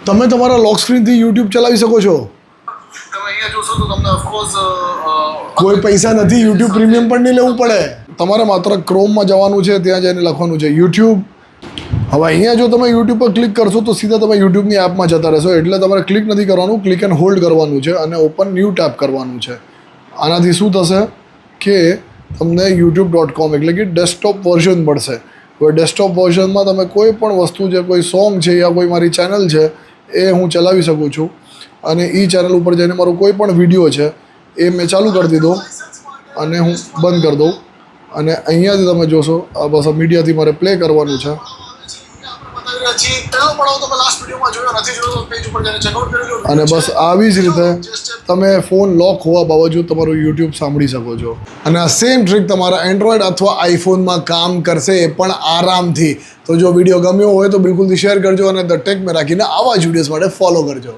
તમે તમારા લોક સ્ક્રીનથી યુટ્યુબ ચલાવી શકો છો. તમે અહીંયા જોશો તો તમને ઓફકોર્સ કોઈ પૈસા નથી, યુટ્યુબ પ્રીમિયમ પણ નહીં લેવું પડે. તમારે માત્ર ક્રોમમાં જવાનું છે, ત્યાં જઈને લખવાનું છે યુટ્યુબ. હવે અહીંયા જો તમે યુટ્યુબ પર ક્લિક કરશો તો સીધા તમે યુટ્યુબની એપમાં જતા રહેશો. એટલે તમારે ક્લિક નથી કરવાનું, ક્લિક એન્ડ હોલ્ડ કરવાનું છે અને ઓપન ન્યૂ ટેપ કરવાનું છે. આનાથી શું થશે કે તમને youtube.com એટલે કે ડેસ્કટોપ વર્ઝન મળશે. હવે ડેસ્કટોપ વર્ઝનમાં તમે કોઈ પણ વસ્તુ છે, કોઈ સોંગ છે યા કોઈ મારી ચેનલ છે એ હું ચલાવી શકું છું. અને એ ચેનલ ઉપર જઈને મારો કોઈ પણ વિડીયો છે એ મેં ચાલુ કરી દીધો અને હું બંધ કરી દઉં. અને અહીંયાથી તમે જોશો આ બસ મીડિયાથી મારે પ્લે કરવાનું છે. અને બસ આવી જ રીતે તમે ફોન લોક હોવા બાવજુદ તમારું યુટ્યુબ સાંભળી શકો છો. અને આ સેમ ટ્રીક તમારા એન્ડ્રોઈડ અથવા આઈફોનમાં કામ કરશે, એ પણ આરામથી. તો જો વિડીયો ગમ્યો હોય તો બિલકુલથી શેર કરજો અને ધ ટેક મેં રાખીને આવા જ વિડીયોઝ માટે ફોલો કરજો.